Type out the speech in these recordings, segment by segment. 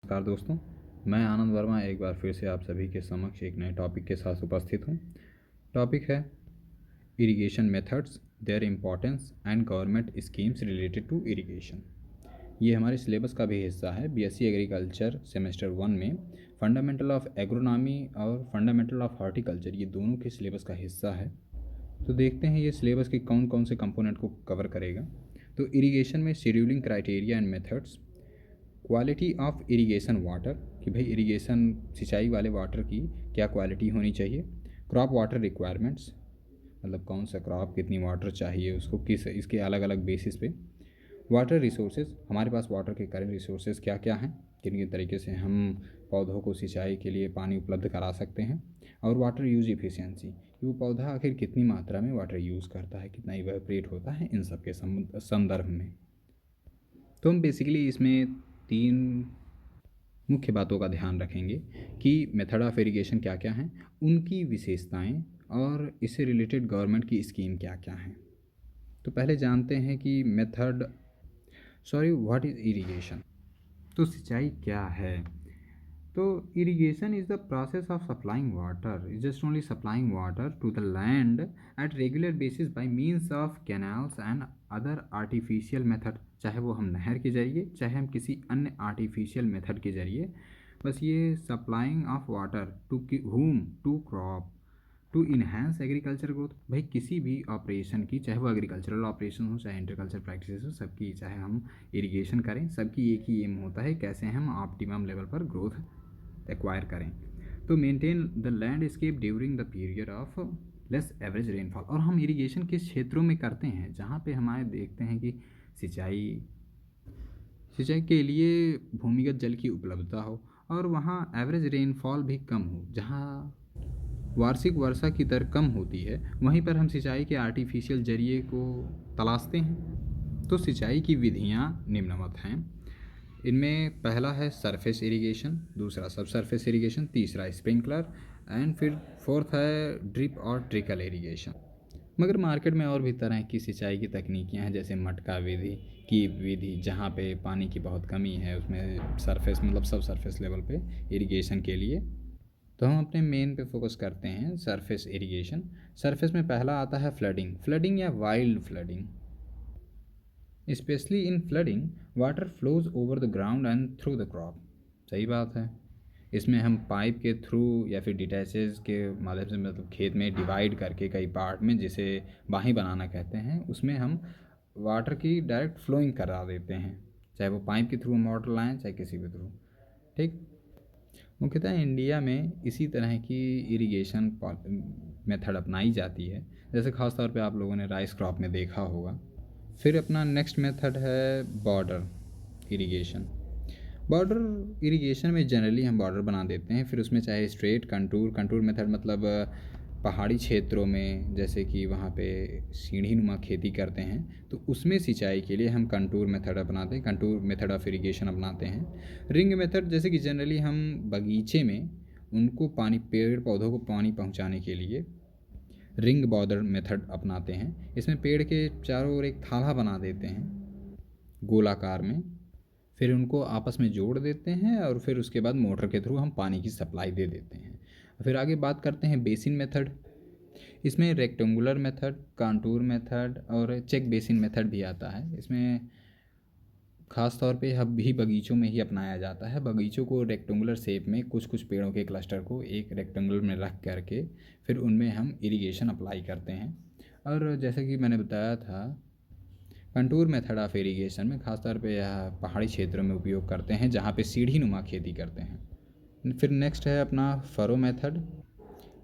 नमस्कार दोस्तों, मैं आनंद वर्मा एक बार फिर से आप सभी के समक्ष एक नए टॉपिक के साथ उपस्थित हूँ। टॉपिक है irrigation methods, their importance and government schemes related to irrigation. ये हमारे सिलेबस का भी हिस्सा है। बीएससी एग्रीकल्चर सेमेस्टर 1 में फंडामेंटल ऑफ एग्रोनॉमी और फंडामेंटल ऑफ हॉर्टिकल्चर ये दोनों के सिलेबस का हिस्सा है। तो देखते हैं ये सिलेबस के कौन कौन से कंपोनेंट को कवर करेगा। तो इरिगेशन में scheduling criteria and methods, quality of irrigation water कि भाई इरिगेशन सिंचाई वाले वाटर की क्या क्वालिटी होनी चाहिए, क्रॉप वाटर रिक्वायरमेंट्स मतलब कौन सा क्रॉप कितनी वाटर चाहिए उसको, किस इसके अलग अलग बेसिस पे, वाटर रिसोर्सेज हमारे पास वाटर के करेंट रिसोर्सेज क्या क्या हैं, किन किन तरीके से हम पौधों को सिंचाई के लिए पानी उपलब्ध करा सकते हैं, और वाटर यूज इफ़िशियंसी कि वो पौधा आखिर कितनी मात्रा में वाटर यूज़ करता है, कितना इवेपोरेट होता है, इन सब के संदर्भ में। तो हम बेसिकली इसमें 3 मुख्य बातों का ध्यान रखेंगे कि मेथड ऑफ इरिगेशन क्या क्या हैं, उनकी विशेषताएं और इससे रिलेटेड गवर्नमेंट की स्कीम क्या क्या हैं। तो पहले जानते हैं कि व्हाट इज़ इरिगेशन। तो सिंचाई क्या है। तो irrigation is the process of supplying water, is just only supplying water to the land at regular basis by means of canals and other artificial method, चाहे वो हम नहर के जरिए चाहे हम किसी अन्य आर्टिफिशियल मेथड के जरिए, बस ये supplying of water to whom to crop to enhance agriculture growth. भाई किसी भी ऑपरेशन की, चाहे वो एग्रीकल्चरल ऑपरेशन हो चाहे इंटरकल्चर प्रैक्टिसेस हो, सबकी चाहे हम इरिगेशन करें, सबकी एक ही एम होता है कैसे हम ऑप्टिमम लेवल पर ग्रोथ एक्वायर करें। तो maintain the landscape during the period of less average rainfall. और हम इरिगेशन किस क्षेत्रों में करते हैं जहाँ पे हमारे देखते हैं कि सिंचाई के लिए भूमिगत जल की उपलब्धता हो और वहाँ एवरेज रेनफॉल भी कम हो, जहाँ वार्षिक वर्षा की दर कम होती है, वहीं पर हम सिंचाई के आर्टिफिशियल जरिए को तलाशते हैं। तो सिंचाई की विधियाँ निम्नवत हैं। इनमें पहला है सरफेस इरिगेशन, दूसरा सब सरफेस इरिगेशन, तीसरा स्प्रिंकलर एंड फिर फोर्थ है ड्रिप और ट्रिकल इरिगेशन। मगर मार्केट में और भी तरह की सिंचाई की तकनीकियाँ हैं, जैसे मटका विधि की विधि, जहाँ पे पानी की बहुत कमी है, उसमें सरफेस मतलब सब सरफेस लेवल पे इरिगेशन के लिए। तो हम अपने मेन पे फोकस करते हैं सरफेस इरिगेशन। सरफेस में पहला आता है फ्लडिंग या wild flooding. Specially in flooding water flows over the ground and through the crop. सही बात है। इसमें हम पाइप के थ्रू या फिर डिटैचेज के माध्यम से, मतलब खेत में डिवाइड करके कई पार्ट में, जिसे बाही बनाना कहते हैं, उसमें हम वाटर की डायरेक्ट फ्लोइंग करा देते हैं, चाहे वो पाइप के थ्रू हम वाटर लाएँ चाहे किसी भी थ्रू। ठीक। मुख्यतः इंडिया में इसी तरह की इरिगेशन मेथड अपनाई जाती है, जैसे ख़ास तौर पे आप लोगों ने राइस क्रॉप में देखा होगा। फिर अपना नेक्स्ट मेथड है बॉर्डर इरिगेशन। बॉर्डर इरिगेशन में जनरली हम बॉर्डर बना देते हैं, फिर उसमें चाहे स्ट्रेट कंटूर मेथड, मतलब पहाड़ी क्षेत्रों में जैसे कि वहाँ पे सीढ़ी नुमा खेती करते हैं, तो उसमें सिंचाई के लिए हम कंटूर मेथड अपनाते हैं, कंटूर मेथड ऑफ इरिगेशन अपनाते हैं। रिंग मेथड, जैसे कि जनरली हम बगीचे में उनको पानी, पेड़ पौधों को पानी पहुँचाने के लिए रिंग बॉर्डर मेथड अपनाते हैं। इसमें पेड़ के चारों ओर एक थाला बना देते हैं गोलाकार में, फिर उनको आपस में जोड़ देते हैं और फिर उसके बाद मोटर के थ्रू हम पानी की सप्लाई दे देते हैं। फिर आगे बात करते हैं बेसिन मेथड। इसमें रेक्टेंगुलर मेथड, कांटूर मेथड और चेक बेसिन मेथड भी आता है। इसमें ख़ास तौर पे अब भी बगीचों में ही अपनाया जाता है। बगीचों को रेक्टेंगुलर शेप में कुछ कुछ पेड़ों के क्लस्टर को एक रेक्टेंगुलर में रख करके फिर उनमें हम इरिगेशन अप्लाई करते हैं। और जैसे कि मैंने बताया था, कंटूर मेथड ऑफ इरिगेशन में ख़ासतौर पे यह पहाड़ी क्षेत्रों में उपयोग करते हैं, जहाँ पे सीढ़ी नुमा खेती करते हैं। फिर नेक्स्ट है अपना फरो मेथड।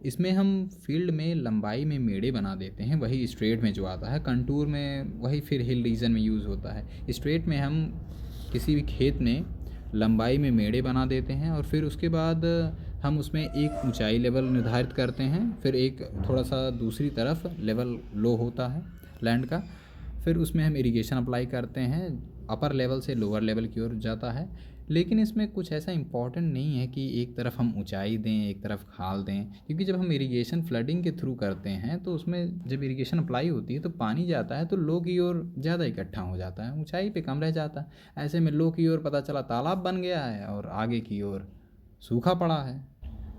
इसमें हम फील्ड में लंबाई में मेड़े बना देते हैं, वही स्ट्रेट में जो आता है। कंटूर में वही फिर हिल रीजन में यूज़ होता है। स्ट्रेट में हम किसी भी खेत में लंबाई में मेड़े बना देते हैं और फिर उसके बाद हम उसमें एक ऊंचाई लेवल निर्धारित करते हैं, फिर एक थोड़ा सा दूसरी तरफ लेवल लो होता है लैंड का, फिर उसमें हम इरिगेशन अप्लाई करते हैं। अपर लेवल से लोअर लेवल की ओर जाता है। लेकिन इसमें कुछ ऐसा इम्पोर्टेंट नहीं है कि एक तरफ हम ऊंचाई दें, एक तरफ खाल दें, क्योंकि जब हम इरिगेशन फ्लडिंग के थ्रू करते हैं तो उसमें जब इरिगेशन अप्लाई होती है तो पानी जाता है तो लो की ओर ज़्यादा इकट्ठा हो जाता है, ऊंचाई पे कम रह जाता है। ऐसे में लो की ओर पता चला तालाब बन गया है और आगे की ओर सूखा पड़ा है।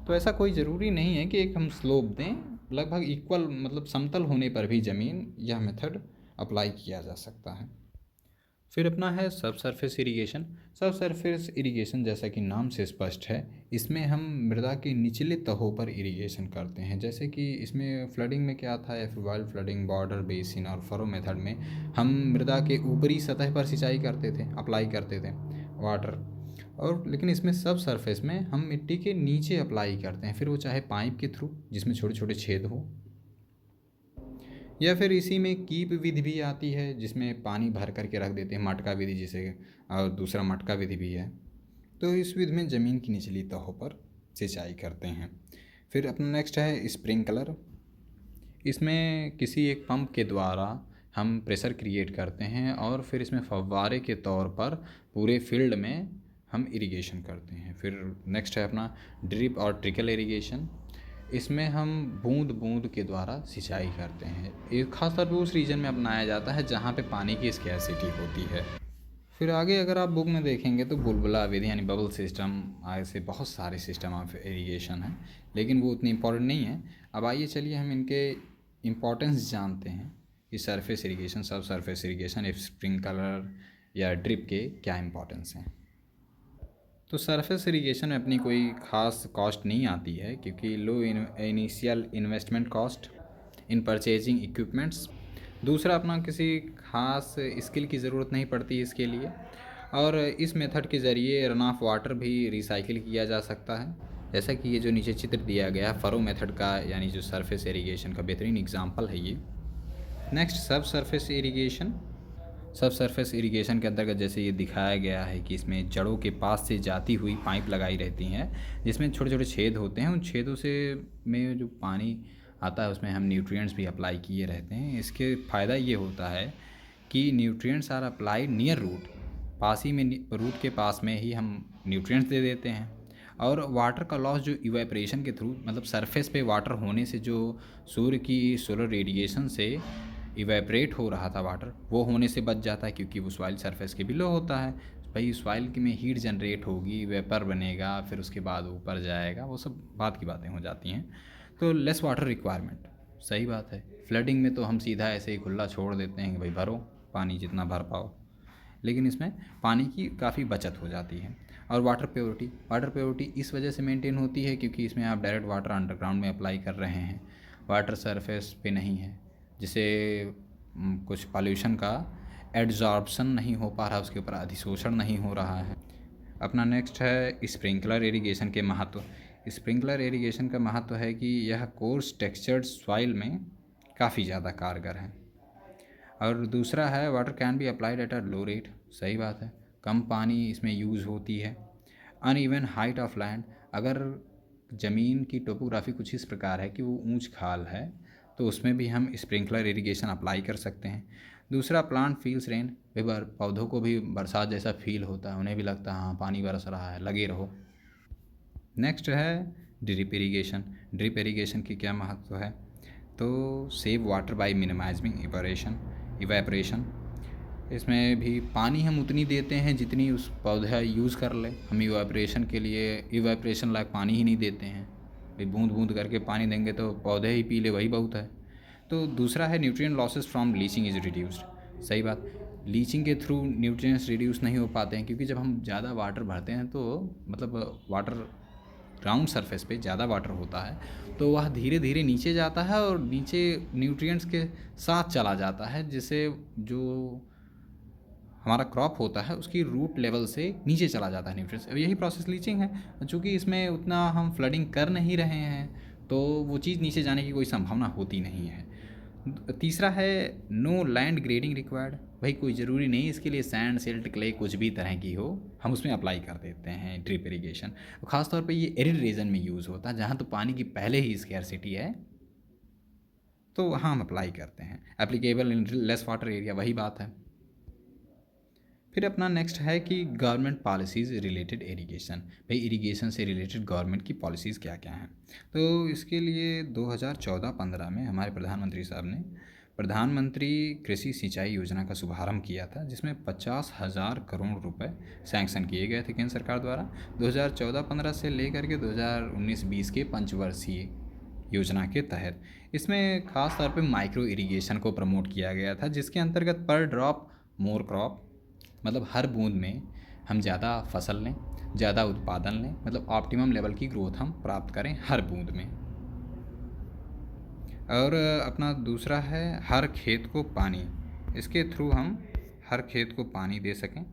तो ऐसा कोई ज़रूरी नहीं है कि एक हम स्लोप दें, लगभग इक्वल मतलब समतल होने पर भी ज़मीन यह मेथड अप्लाई किया जा सकता है। फिर अपना है सब सरफेस इरिगेशन। सब सरफेस इरिगेशन जैसा कि नाम से स्पष्ट है, इसमें हम मृदा के निचले तहों पर इरिगेशन करते हैं। जैसे कि इसमें फ्लडिंग में क्या था, एफिवाइल फ्लडिंग, बॉर्डर बेसिन और फरो मेथड में हम मृदा के ऊपरी सतह पर सिंचाई करते थे, अप्लाई करते थे वाटर। और लेकिन इसमें सब सरफेस में हम मिट्टी के नीचे अप्लाई करते हैं, फिर वो चाहे पाइप के थ्रू जिसमें छोटे छोटे छेद हो, या फिर इसी में कीप विधि भी आती है जिसमें पानी भर करके रख देते हैं, मटका विधि जिसे, और दूसरा मटका विधि भी है। तो इस विधि में ज़मीन की निचली तहों पर सिंचाई करते हैं। फिर अपना नेक्स्ट है स्प्रिंकलर। इसमें किसी एक पंप के द्वारा हम प्रेशर क्रिएट करते हैं और फिर इसमें फव्वारे के तौर पर पूरे फील्ड में हम इरिगेशन करते हैं। फिर नेक्स्ट है अपना ड्रिप और ट्रिकल इरिगेशन। इसमें हम बूंद बूंद के द्वारा सिंचाई करते हैं। ये खासतौर पर उस रीजन में अपनाया जाता है जहाँ पे पानी की स्कैर्सिटी होती है। फिर आगे अगर आप बुक में देखेंगे तो बुलबुला विधि यानी बबल सिस्टम, ऐसे बहुत सारे सिस्टम ऑफ इरिगेशन हैं, लेकिन वो उतनी इम्पोर्टेंट नहीं है। अब आइए चलिए हम इनके इम्पोर्टेंस जानते हैं कि सरफेस इरिगेशन, सब सरफेस इरिगेशन, स्प्रिंकलर या ड्रिप के क्या इंपॉर्टेंस हैं। तो सरफेस इरिगेशन में अपनी कोई ख़ास कॉस्ट नहीं आती है, क्योंकि low initial investment cost in purchasing equipments. दूसरा, अपना किसी ख़ास स्किल की ज़रूरत नहीं पड़ती इसके लिए, और इस मेथड के ज़रिए रन ऑफ वाटर भी रिसाइकिल किया जा सकता है। जैसा कि ये जो नीचे चित्र दिया गया है फरो मेथड का, यानी जो सरफेस इरिगेशन का बेहतरीन एग्जांपल है ये। नेक्स्ट, सब सरफेस इरिगेशन। सब सरफेस इरिगेशन के अंतर्गत जैसे ये दिखाया गया है कि इसमें जड़ों के पास से जाती हुई पाइप लगाई रहती हैं, जिसमें छोटे छोटे छेद होते हैं। उन छेदों से में जो पानी आता है उसमें हम न्यूट्रिएंट्स भी अप्लाई किए रहते हैं। इसके फ़ायदा ये होता है कि nutrients are applied near root, पास ही में रूट के पास में ही हम न्यूट्रिएंट्स दे देते हैं। और वाटर का लॉस जो इवेपरेशन के थ्रू, मतलब सरफेस पे वाटर होने से जो सूर्य की सोलर रेडिएशन से इवेपरेट हो रहा था वाटर, वो होने से बच जाता है, क्योंकि वो सॉइल सरफेस के बिलो होता है। भाई सॉइल में हीट जनरेट होगी, वेपर बनेगा, फिर उसके बाद ऊपर जाएगा, वो सब बात की बातें हो जाती हैं। तो लेस वाटर रिक्वायरमेंट, सही बात है। फ्लडिंग में तो हम सीधा ऐसे ही खुला छोड़ देते हैं कि भाई भरो पानी जितना भर पाओ, लेकिन इसमें पानी की काफ़ी बचत हो जाती है। और वाटर प्योरिटी, वाटर प्योरिटी इस वजह से मेंटेन होती है क्योंकि इसमें आप डायरेक्ट वाटर अंडरग्राउंड में अप्लाई कर रहे हैं, वाटर सरफेस पे नहीं है, जिससे कुछ पॉल्यूशन का एड्जॉर्प्शन नहीं हो पा रहा, उसके ऊपर अधिशोषण नहीं हो रहा है। अपना नेक्स्ट है स्प्रिंकलर इरिगेशन के महत्व। स्प्रिंकलर इरिगेशन का महत्व है कि यह कोर्स टेक्सचर्ड सॉइल में काफ़ी ज़्यादा कारगर है। और दूसरा है water can be applied at a low rate, सही बात है, कम पानी इसमें यूज़ होती है। अनइवन हाइट ऑफ लैंड, अगर ज़मीन की टोपोग्राफी कुछ इस प्रकार है कि वो ऊंच खाल है तो उसमें भी हम स्प्रिंकलर इरिगेशन अप्लाई कर सकते हैं। दूसरा, प्लांट फील्स रेन, पौधों को भी बरसात जैसा फील होता है, उन्हें भी लगता है हाँ पानी बरस रहा है, लगे रहो। नेक्स्ट है ड्रिप इरिगेशन। ड्रिप इरिगेशन की क्या महत्व है, तो save water by minimising evaporation. इसमें भी पानी हम उतनी देते हैं जितनी उस पौधा यूज़ कर ले, हम इवेपरेशन के लिए इवेपरेशन लायक पानी ही नहीं देते हैं, भाई बूंद बूंद करके पानी देंगे तो पौधे ही पी ले, वही बहुत है। तो दूसरा है nutrient losses from leaching is reduced, सही बात, लीचिंग के थ्रू न्यूट्रिएंट्स रिड्यूस नहीं हो पाते हैं, क्योंकि जब हम ज़्यादा वाटर भरते हैं तो मतलब वाटर ग्राउंड सरफेस पे ज़्यादा वाटर होता है तो वह धीरे धीरे नीचे जाता है और नीचे न्यूट्रिएंट्स के साथ चला जाता है, जिससे जो हमारा क्रॉप होता है उसकी रूट लेवल से नीचे चला जाता है न्यूट्रिएंट्स। अब यही प्रोसेस लीचिंग है, चूँकि इसमें उतना हम फ्लडिंग कर नहीं रहे हैं तो वो चीज़ नीचे जाने की कोई संभावना होती नहीं है। तीसरा है नो लैंड ग्रेडिंग रिक्वायर्ड, भाई कोई ज़रूरी नहीं इसके लिए सैंड, सिल्ट, क्ले कुछ भी तरह की हो, हम उसमें अप्लाई कर देते हैं ड्रिप इरिगेशन। ख़ासतौर पे ये एरिड रीजन में यूज़ होता है, जहाँ तो पानी की पहले ही स्कैर्सिटी है, तो वहाँ हम अप्लाई करते हैं। Applicable in less water area, वही बात है। फिर अपना नेक्स्ट है कि गवर्नमेंट पॉलिसीज़ रिलेटेड इरिगेशन। भाई इरिगेशन से रिलेटेड गवर्नमेंट की पॉलिसीज़ क्या क्या हैं। तो इसके लिए 2014-15 में हमारे प्रधानमंत्री साहब ने प्रधानमंत्री कृषि सिंचाई योजना का शुभारंभ किया था, जिसमें 50,000 करोड़ रुपए सैंक्शन किए गए थे केंद्र सरकार द्वारा 2014-15 से लेकर के 2019-20 के पंचवर्षीय योजना के तहत। इसमें ख़ास तौर पे माइक्रो इरिगेशन को प्रमोट किया गया था, जिसके अंतर्गत पर ड्रॉप मोर क्रॉप, मतलब हर बूंद में हम ज़्यादा फसल लें, ज़्यादा उत्पादन लें, मतलब ऑप्टिमम लेवल की ग्रोथ हम प्राप्त करें हर बूंद में। और अपना दूसरा है हर खेत को पानी। इसके थ्रू हम हर खेत को पानी दे सकें।